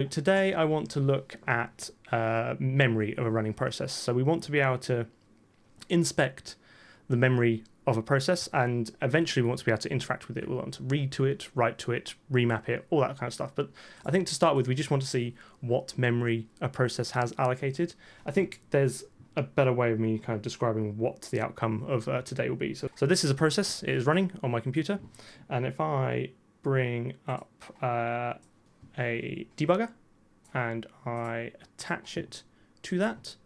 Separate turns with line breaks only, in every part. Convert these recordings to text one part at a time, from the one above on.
Today I want to look at memory of a running process. So we want to be able to inspect the memory of a process, and eventually we want to be able to interact with it. We want to read to it, write to it, remap it, all that kind of stuff. But I think to start with, we just want to see what memory a process has allocated. I think there's a better way of me kind of describing what the outcome of today will be. So this is a process. It is running on my computer, and if I bring up a debugger and I attach it to that,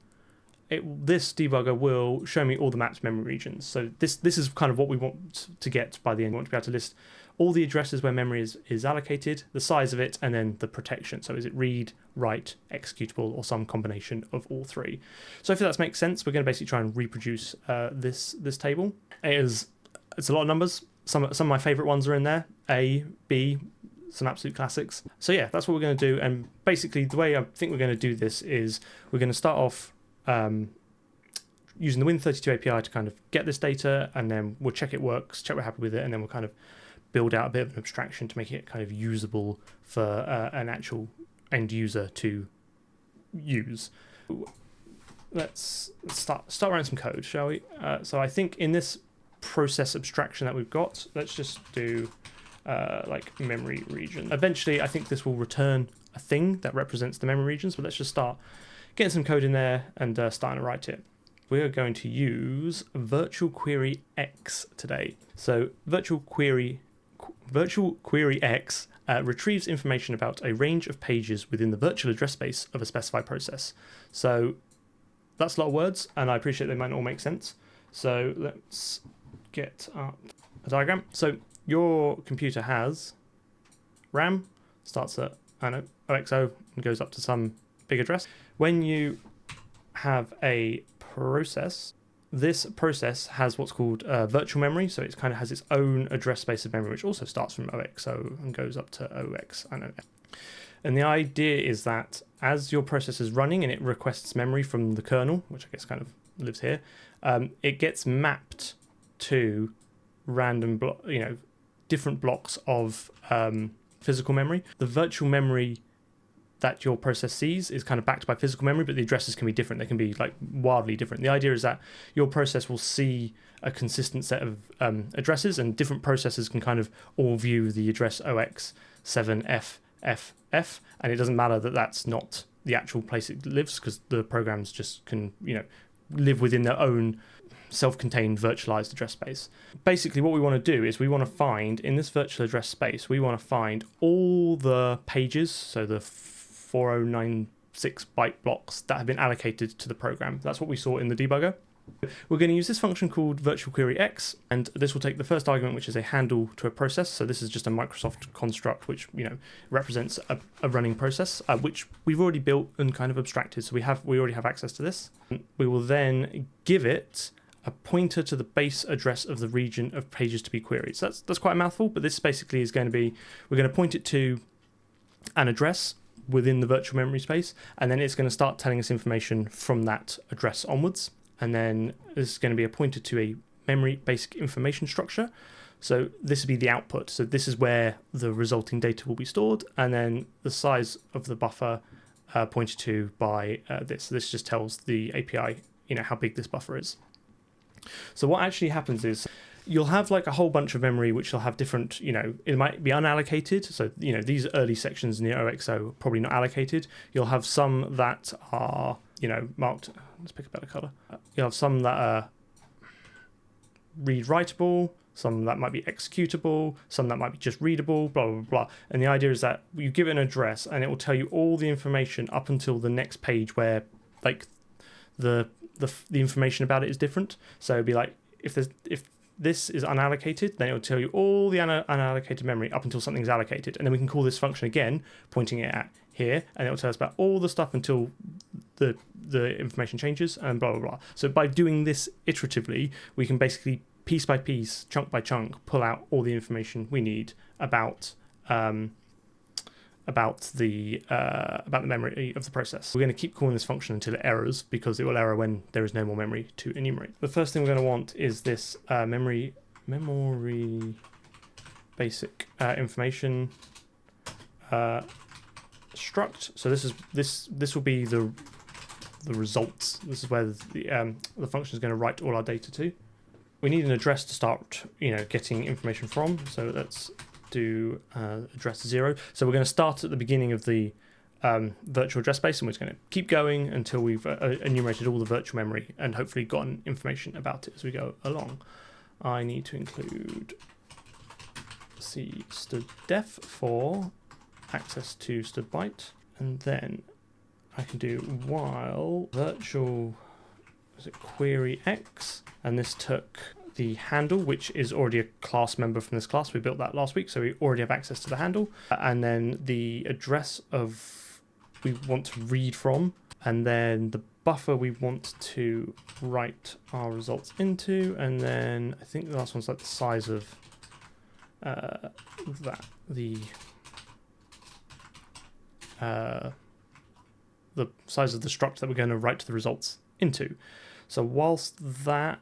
this debugger will show me all the mapped memory regions. So this is kind of what we want to get by the end. We want to be able to list all the addresses where memory is allocated, the size of it, and then the protection. So is it read, write, executable, or some combination of all three? So if that makes sense, we're going to basically try and reproduce this table. It's a lot of numbers. Some of my favorite ones are in there. A, B, some absolute classics. So yeah, that's what we're going to do. And basically the way I think we're going to do this is we're going to start off using the Win32 API to kind of get this data, and then we'll check it works, check we're happy with it, and then we'll kind of build out a bit of an abstraction to make it kind of usable for an actual end user to use. Let's start writing some code, shall we? So I think in this process abstraction that we've got, let's just do like memory region. Eventually, I think this will return a thing that represents the memory regions, but let's just start getting some code in there and starting to write it. We're going to use VirtualQueryEx today. So VirtualQueryEx retrieves information about a range of pages within the virtual address space of a specified process. So that's a lot of words, and I appreciate they might not all make sense. So let's get up a diagram. So your computer has RAM, starts at, I don't know, OXO and goes up to some big address. When you have a process, this process has what's called virtual memory, so it kind of has its own address space of memory, which also starts from OXO and goes up to OX and OX. And the idea is that as your process is running and it requests memory from the kernel, which I guess kind of lives here, it gets mapped to random different blocks of physical memory. The virtual memory that your process sees is kind of backed by physical memory, but the addresses can be different. They can be like wildly different. The idea is that your process will see a consistent set of addresses, and different processes can kind of all view the address OX7FFF, and it doesn't matter that that's not the actual place it lives, because the programs just can, live within their own self-contained virtualized address space. Basically what we want to do is we want to find, in this virtual address space, we want to find all the pages, so the 4096 byte blocks that have been allocated to the program. That's what we saw in the debugger. We're going to use this function called VirtualQueryEx, and this will take the first argument, which is a handle to a process. So this is just a Microsoft construct which represents a running process, which we've already built and kind of abstracted. So we already have access to this. We will then give it a pointer to the base address of the region of pages to be queried. So that's quite a mouthful, but this basically is going to be, we're going to point it to an address within the virtual memory space, and then it's going to start telling us information from that address onwards. And then this is going to be a pointer to a memory basic information structure. So this would be the output. So this is where the resulting data will be stored, and then the size of the buffer pointed to by this. So this just tells the API, how big this buffer is. So what actually happens is you'll have like a whole bunch of memory which will have different, it might be unallocated. So, these early sections in the OXO are probably not allocated. You'll have some that are, marked, let's pick a better color. You'll have some that are read-writable, some that might be executable, some that might be just readable, blah, blah, blah. And the idea is that you give it an address and it will tell you all the information up until the next page where like the information about it is different. So it'd be like, if this is unallocated, then it will tell you all the unallocated memory up until something's allocated. And then we can call this function again, pointing it at here, and it will tell us about all the stuff until the information changes, and blah, blah, blah. So by doing this iteratively, we can basically piece by piece, chunk by chunk, pull out all the information we need about the memory of the process. We're going to keep calling this function until it errors, because it will error when there is no more memory to enumerate. The first thing we're going to want is this memory basic information struct. So this will be the results. This is where the function is going to write all our data to. We need an address to start, getting information from. So let's do address 0. So we're going to start at the beginning of the virtual address space, and we're just going to keep going until we've enumerated all the virtual memory and hopefully gotten information about it as we go along. I need to include cstd_def for access to std byte, and then I can do while VirtualQueryEx, and this took the handle, which is already a class member from this class. We built that last week, so we already have access to the handle, and then the address of we want to read from, and then the buffer we want to write our results into, and then I think the last one's like the size of the size of the struct that we're going to write the results into. So whilst that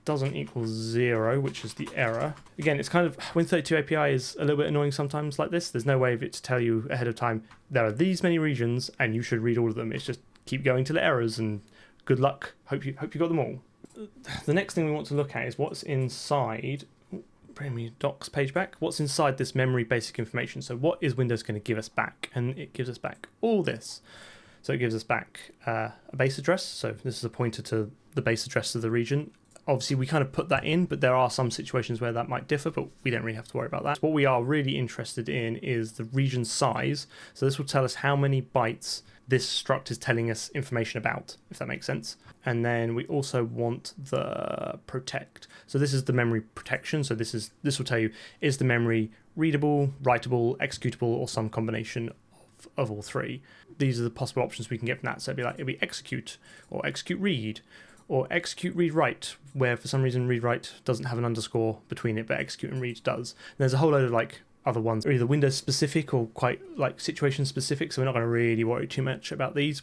doesn't equal 0, which is the error, again, it's kind of, Win32 API is a little bit annoying sometimes like this. There's no way of it to tell you ahead of time, there are these many regions and you should read all of them. It's just keep going till it errors, and good luck. Hope you got them all. The next thing we want to look at is what's inside, bring me docs page back, what's inside this memory basic information. So what is Windows going to give us back? And it gives us back all this. So it gives us back a base address. So this is a pointer to the base address of the region. Obviously, we kind of put that in, but there are some situations where that might differ, but we don't really have to worry about that. What we are really interested in is the region size. So this will tell us how many bytes this struct is telling us information about, if that makes sense. And then we also want the protect. So this is the memory protection. So this will tell you, is the memory readable, writable, executable, or some combination of all three. These are the possible options we can get from that. So it'll be execute, or execute read, or execute read write, where for some reason read write doesn't have an underscore between it, but execute and read does. And there's a whole load of other ones, are either Windows specific or quite situation specific, so we're not going to really worry too much about these.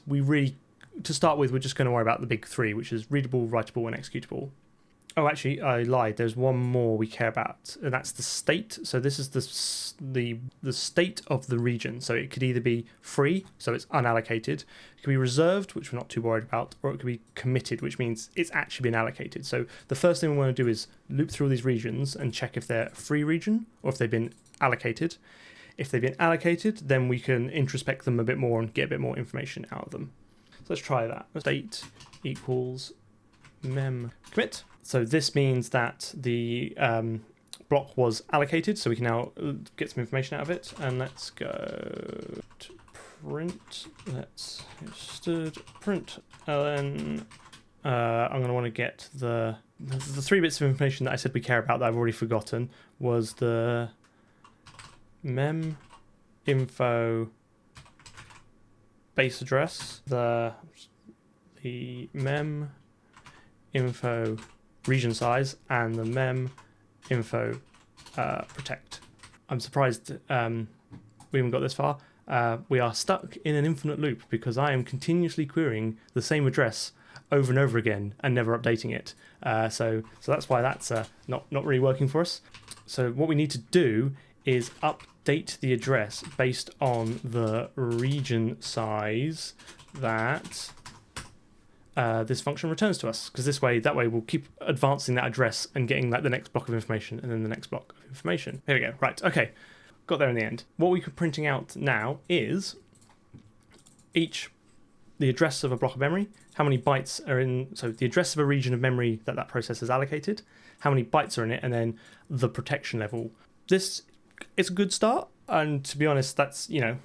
To start with, we're just going to worry about the big three, which is readable, writable, and executable. Oh, actually, I lied. There's one more we care about, and that's the state. So this is the state of the region. So it could either be free, so it's unallocated. It could be reserved, which we're not too worried about, or it could be committed, which means it's actually been allocated. So the first thing we want to do is loop through all these regions and check if they're a free region or if they've been allocated. If they've been allocated, then we can introspect them a bit more and get a bit more information out of them. So let's try that. State equals mem commit. So this means that the block was allocated, so we can now get some information out of it. And let's go to print. Let's std print ln. I'm going to want to get the 3 bits of information that I said we care about that I've already forgotten. Was the mem info base address, the mem info region size, and the mem info protect. I'm surprised we haven't got this far. We are stuck in an infinite loop because I am continuously querying the same address over and over again and never updating it. So that's why that's not really working for us. So what we need to do is update the address based on the region size that this function returns to us, because that way we'll keep advancing that address and getting the next block of information and then the next block of information. There we go. Right. Okay. Got there in the end. What we're printing out now is the address of a block of memory, how many bytes are in, so the address of a region of memory that process has allocated, how many bytes are in it, and then the protection level. This is a good start, and to be honest, that's, you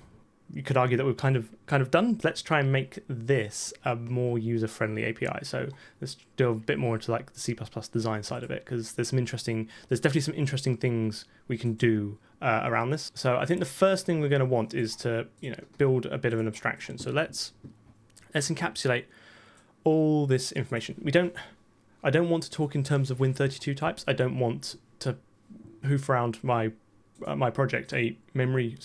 could argue that we've kind of done. Let's try and make this a more user-friendly API. So let's delve a bit more into the C++ design side of it, because there's definitely some interesting things we can do around this. So I think the first thing we're going to want is to build a bit of an abstraction. So let's encapsulate all this information. I don't want to talk in terms of Win32 types. I don't want to hoof around my project a memory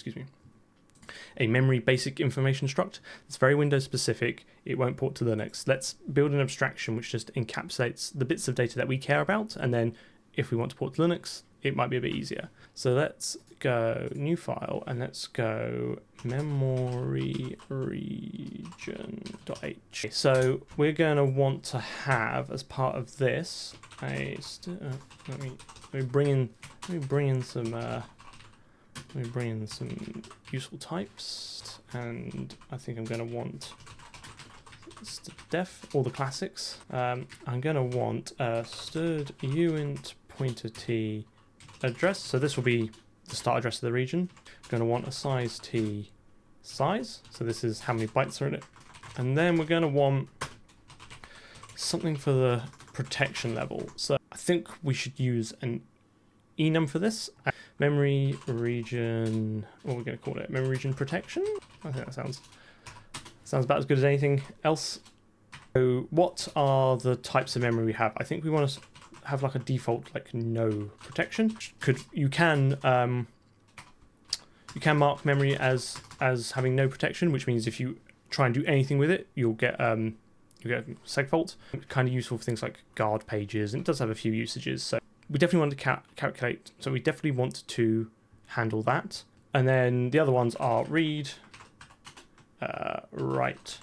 basic information struct. It's very Windows specific. It won't port to Linux. Let's build an abstraction which just encapsulates the bits of data that we care about, and then if we want to port to Linux, it might be a bit easier. So let's go new file and let's go memory region.h. So we're going to want to have as part of this a let me bring in some useful types, and I think I'm going to want def, all the classics. I'm going to want std uint pointer t address. So this will be the start address of the region. I'm going to want a size t size. So this is how many bytes are in it. And then we're going to want something for the protection level. So I think we should use an enum for this. Memory region, what are we going to call it? Memory region protection? I think that sounds about as good as anything else. So what are the types of memory we have? I think we want to have like a default, like no protection. You can mark memory as having no protection, which means if you try and do anything with it, you'll get segfault. Kind of useful for things like guard pages, and it does have a few usages. So we definitely want to calculate. So we definitely want to handle that. And then the other ones are read, write,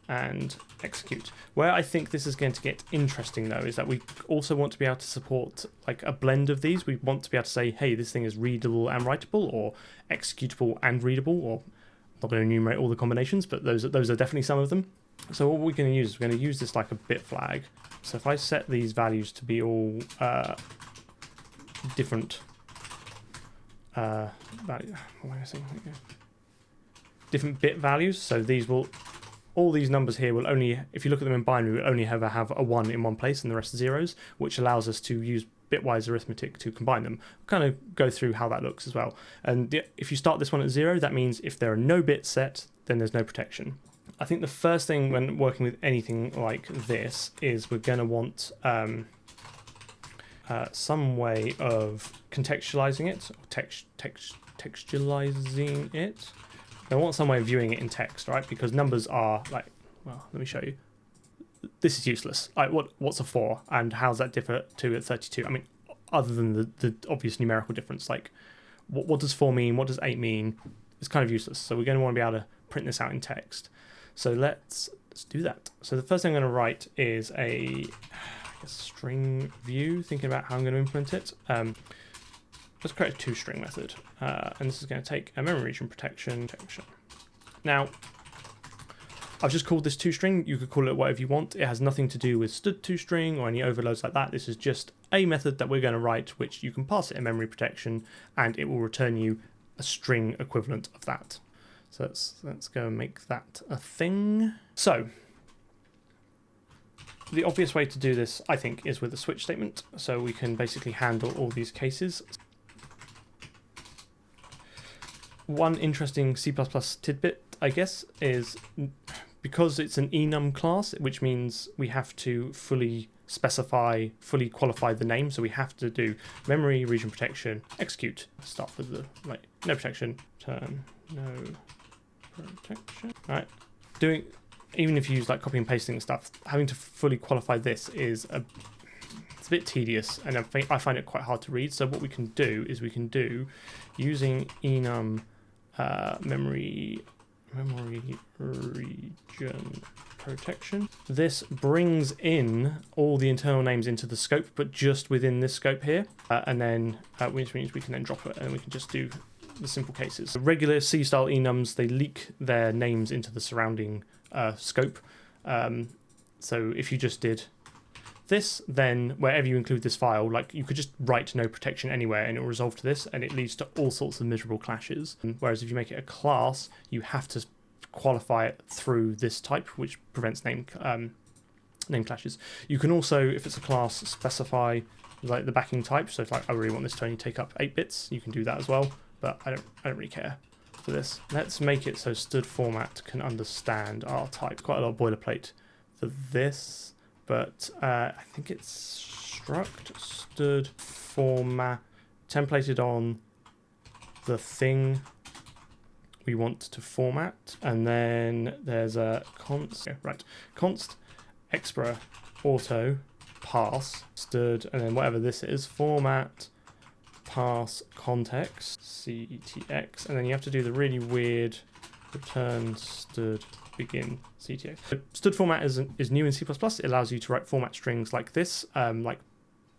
and execute. Where I think this is going to get interesting though is that we also want to be able to support like a blend of these. We want to be able to say, hey, this thing is readable and writable, or executable and readable, or I'm not going to enumerate all the combinations, but those are definitely some of them. So what we're going to use is we're going to use this like a bit flag. So if I set these values to be all different different bit values, so these will, all these numbers here will only, if you look at them in binary, will only ever have a 1 in one place and the rest are zeros, which allows us to use bitwise arithmetic to combine them. We'll kind of go through how that looks as well. And if you start this one at 0, that means if there are no bits set, then there's no protection. I think the first thing when working with anything like this is we're going to want some way of contextualizing it, or textualizing it. I want some way of viewing it in text, right? Because numbers are like, well, let me show you. This is useless. Like, what's a 4, and how does that differ to a 32? I mean, other than the obvious numerical difference, like what does 4 mean? What does 8 mean? It's kind of useless. So we're going to want to be able to print this out in text. So let's do that. So the first thing I'm going to write is a string view, thinking about how I'm going to implement it. Let's create a toString method, and this is going to take a memory region protection. Now, I've just called this toString. You could call it whatever you want. It has nothing to do with std toString or any overloads like that. This is just a method that we're going to write, which you can pass it a memory protection, and it will return you a string equivalent of that. So let's go and make that a thing. So the obvious way to do this, I think, is with a switch statement. So we can basically handle all these cases. One interesting C++ tidbit, I guess, is because it's an enum class, which means we have to fully qualify the name. So we have to do memory region protection, execute, start with the no protection, turn no protection. All right, even if you use like copy and pasting stuff, having to fully qualify this is it's a bit tedious, and I find it quite hard to read. So what we can do is we can do using enum memory region protection. This brings in all the internal names into the scope, but just within this scope here, and then which means we can then drop it, and we can just do the simple cases. Regular C-style enums, they leak their names into the surrounding scope. So if you just did this, then wherever you include this file, like you could just write no protection anywhere and it will resolve to this, and it leads to all sorts of miserable clashes. Whereas if you make it a class, you have to qualify it through this type, which prevents name clashes. You can also, if it's a class, specify like the backing type. So if like I really want this to only take up 8 bits, you can do that as well. But I don't really care for this. Let's make it so std format can understand our type. Quite a lot of boilerplate for this. But I think it's struct std format templated on the thing we want to format, and then there's a const expr auto pass std, and then whatever this is, format pass context ctx, and then you have to do the really weird return std begin ctx. So std format is new in C++. It allows you to write format strings like this, like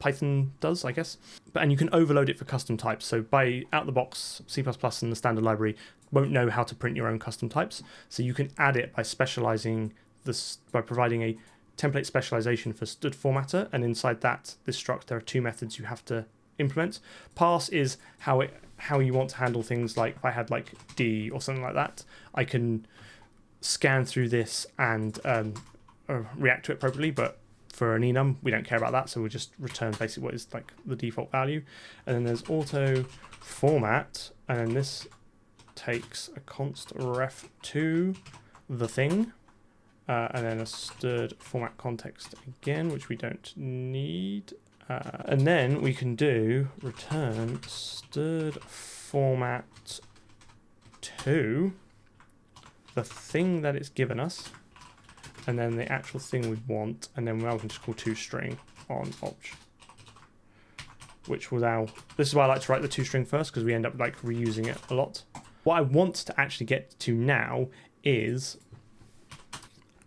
Python does, I guess. And you can overload it for custom types. So by out the box, C++ and the standard library won't know how to print your own custom types. So you can add it by specializing this, by providing a template specialization for std formatter, and inside that, this struct, there are two methods you have to implement. Parse is how you want to handle things like if I had like D or something like that, I can scan through this and react to it appropriately, but for an enum, we don't care about that, so we'll just return basically what is like the default value. And then there's auto format, and then this takes a const ref to the thing, and then a std format context again, which we don't need. And then we can do return std format to the thing that it's given us, and then the actual thing we want, and then we can just call toString on obj, which will now, this is why I like to write the toString first, because we end up like reusing it a lot. What I want to actually get to now is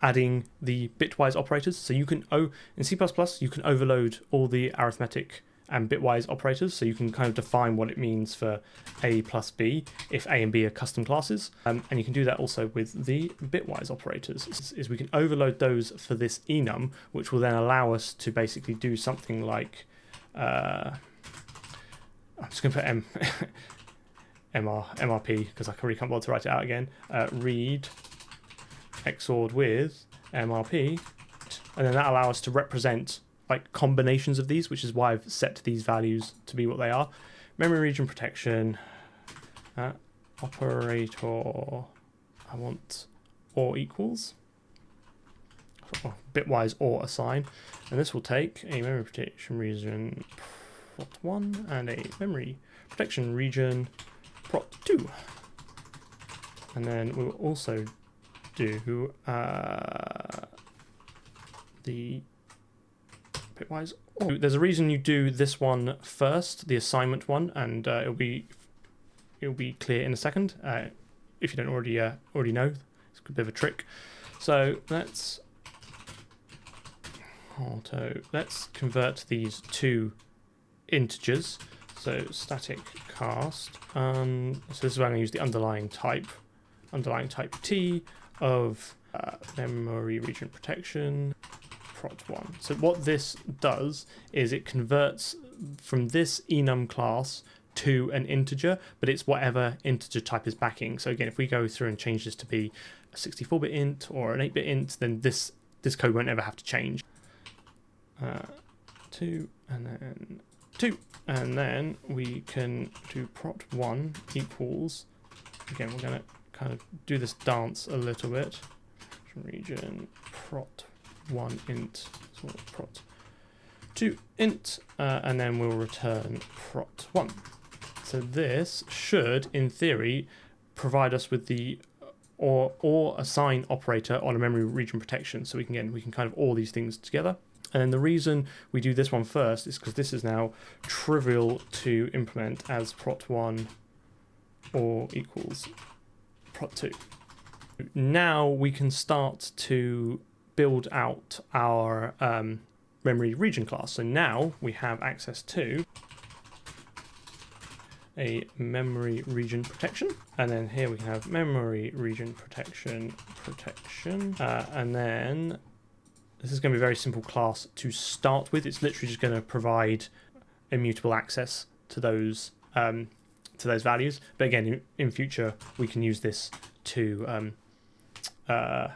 adding the bitwise operators. So you can, in C++, you can overload all the arithmetic and bitwise operators, so you can kind of define what it means for A plus B if A and B are custom classes, and you can do that also with the bitwise operators. Is we can overload those for this enum, which will then allow us to basically do something like I'm just going to put MRP because I really can't bother to write it out again. Read XORed with MRP, and then that allows us to represent like combinations of these, which is why I've set these values to be what they are. Memory region protection, operator, I want or equals, bitwise or assign, and this will take a memory protection region prot1 and a memory protection region prot2, and then we will also do the bitwise. There's a reason you do this one first, the assignment one, and it'll be clear in a second. If you don't already know, it's a bit of a trick. So let's convert these to integers. So static cast. So this is where I'm going to use the underlying type T of memory region protection prot1. So what this does is it converts from this enum class to an integer, but it's whatever integer type is backing. So again, if we go through and change this to be a 64-bit int or an 8-bit int, then this code won't ever have to change. 2 and then 2, and then we can do prot1 equals, again we're going to kind of do this dance a little bit, region prot1 int, so prot2 int, and then we'll return prot1. So this should, in theory, provide us with the or assign operator on a memory region protection. So we can kind of OR these things together. And the reason we do this one first is because this is now trivial to implement as prot1 or equals prot2. Now we can start to build out our memory region class. So now we have access to a memory region protection, and then here we can have memory region protection, and then this is going to be a very simple class to start with. It's literally just going to provide immutable access to those values. But again, in future, we can use this to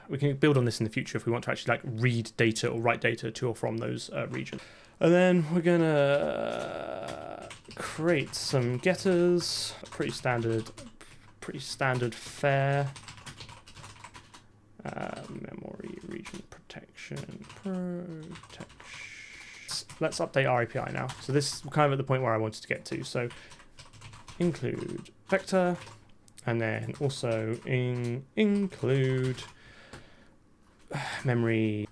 we can build on this in the future if we want to actually like read data or write data to or from those regions. And then we're gonna create some getters, pretty standard fare. Memory region protection. Let's update our API now. So this is kind of at the point where I wanted to get to. So include vector, and then also include memory.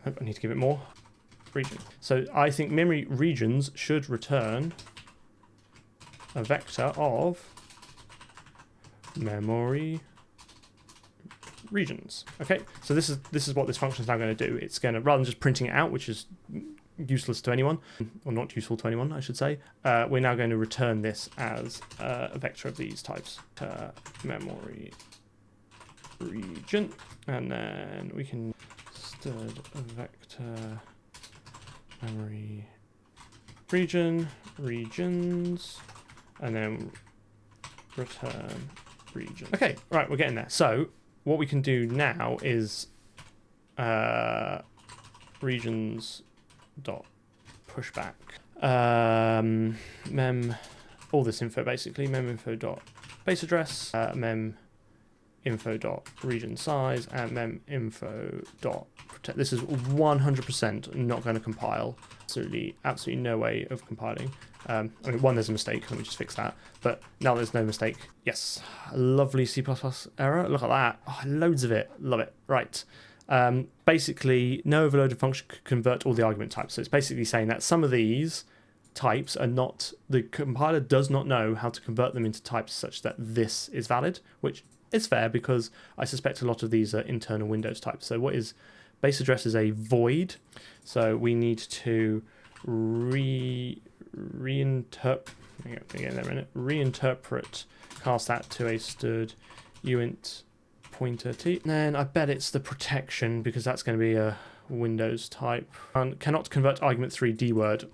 I need to give it more region. So I think memory regions should return a vector of memory regions. Okay, so this is what this function is now going to do. It's going to, rather than just printing it out, which is useless to anyone, or not useful to anyone, I should say, we're now going to return this as a vector of these types, memory region, and then we can stud vector memory region, regions, and then return region. Okay, right, we're getting there. So what we can do now is regions dot pushback mem all this info, basically mem info dot base address, mem info dot region size, and mem info dot protect. This is 100% not going to compile. Absolutely no way of compiling. I mean, one, there's a mistake. Let me just fix that. But now there's no mistake. Yes, lovely C++ error. Look at that. Oh, loads of it. Love it. Right. Basically, no overloaded function could convert all the argument types. So it's basically saying that some of these types are not, the compiler does not know how to convert them into types such that this is valid, which is fair because I suspect a lot of these are internal Windows types. So what is base address is a void. So we need to reinterpret, cast that to a std uint pointer t. And then I bet it's the protection because that's going to be a Windows type. And cannot convert argument 3 dword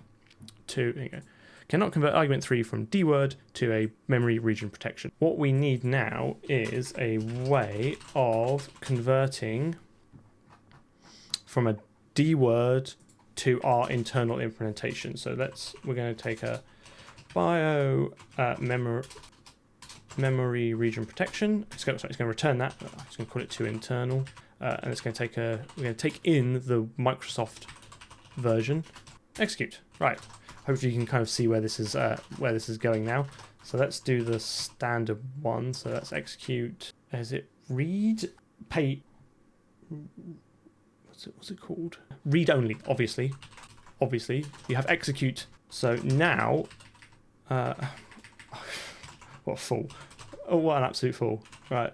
to, there you go. Cannot convert argument 3 from dword to a memory region protection. What we need now is a way of converting from a dword to our internal implementation. So we're going to take a bio memory region protection. It's going to return that. It's going to call it to internal, and it's going to we're going to take in the Microsoft version. Execute. Right. Hopefully you can kind of see where this is going now. So let's do the standard one. So let's execute. Is it read pay? What's it called? Read only, obviously. Obviously, you have execute. So now, what a fool. Oh, what an absolute fool. Right.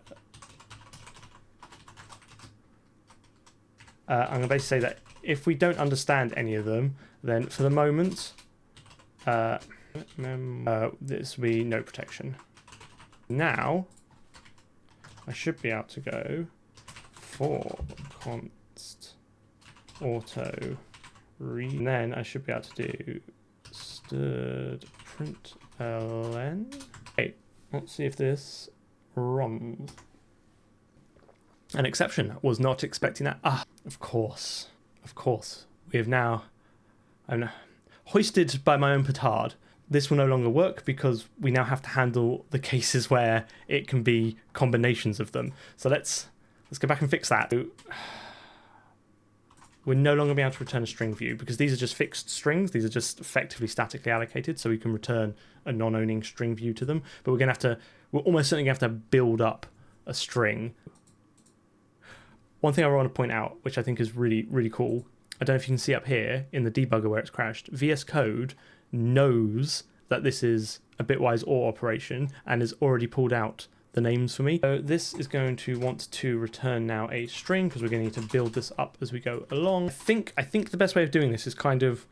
I'm going to basically say that if we don't understand any of them, then for the moment, this will be no protection. Now, I should be able to go for const auto read, and then I should be able to do std println. Okay, let's see if this runs. An exception. Was not expecting that. Ah, of course. We have now, I'm hoisted by my own petard. This will no longer work because we now have to handle the cases where it can be combinations of them. So let's go back and fix that. We're no longer be able to return a string view because these are just fixed strings. These are just effectively statically allocated, so we can return a non-owning string view to them. But we're almost certainly going to have to build up a string. One thing I want to point out, which I think is really, really cool, I don't know if you can see up here in the debugger where it's crashed, VS Code knows that this is a bitwise OR operation and has already pulled out the names for me. So this is going to want to return now a string because we're going to need to build this up as we go along. I think the best way of doing this is kind of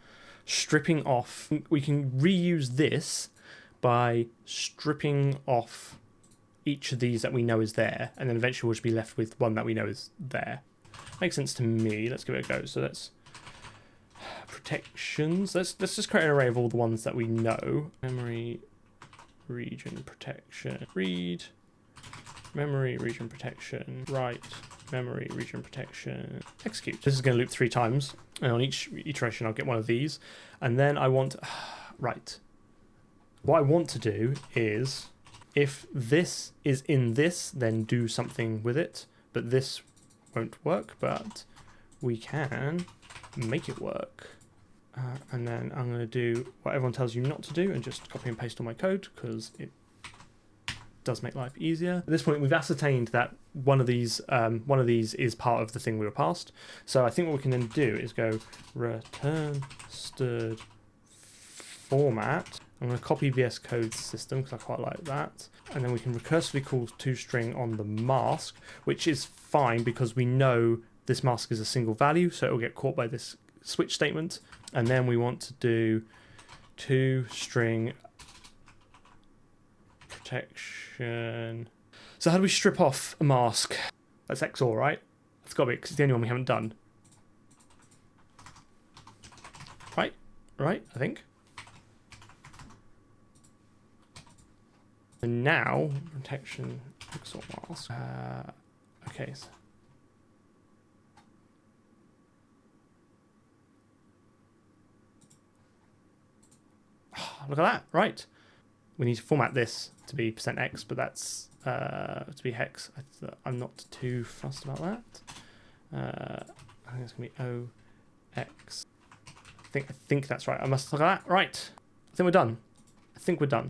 stripping off. We can reuse this by stripping off each of these that we know is there, and then eventually we'll just be left with one that we know is there. Makes sense to me. Let's give it a go. So let's protections. Let's just create an array of all the ones that we know. Memory region protection. Read. Memory region protection. Write. Memory region protection. Execute. This is going to loop 3 times, and on each iteration I'll get one of these, and then I want right. What I want to do is, if this is in this, then do something with it, but this won't work, but we can make it work. And then I'm going to do what everyone tells you not to do and just copy and paste all my code because it does make life easier. At this point, we've ascertained that one of these is part of the thing we were passed. So I think what we can then do is go return std format, I'm going to copy VS Code system because I quite like that. And then we can recursively call toString on the mask, which is fine because we know this mask is a single value, so it will get caught by this switch statement. And then we want to do toString protection. So how do we strip off a mask? That's XOR, right? That's got to be, because it's the only one we haven't done. Right, I think. And now, protection XOR mask. Okay. So look at that, right. We need to format this to be %x, but that's to be hex. I'm not too fussed about that. I think it's going to be OX. I think that's right. I must look at that. Right. I think we're done.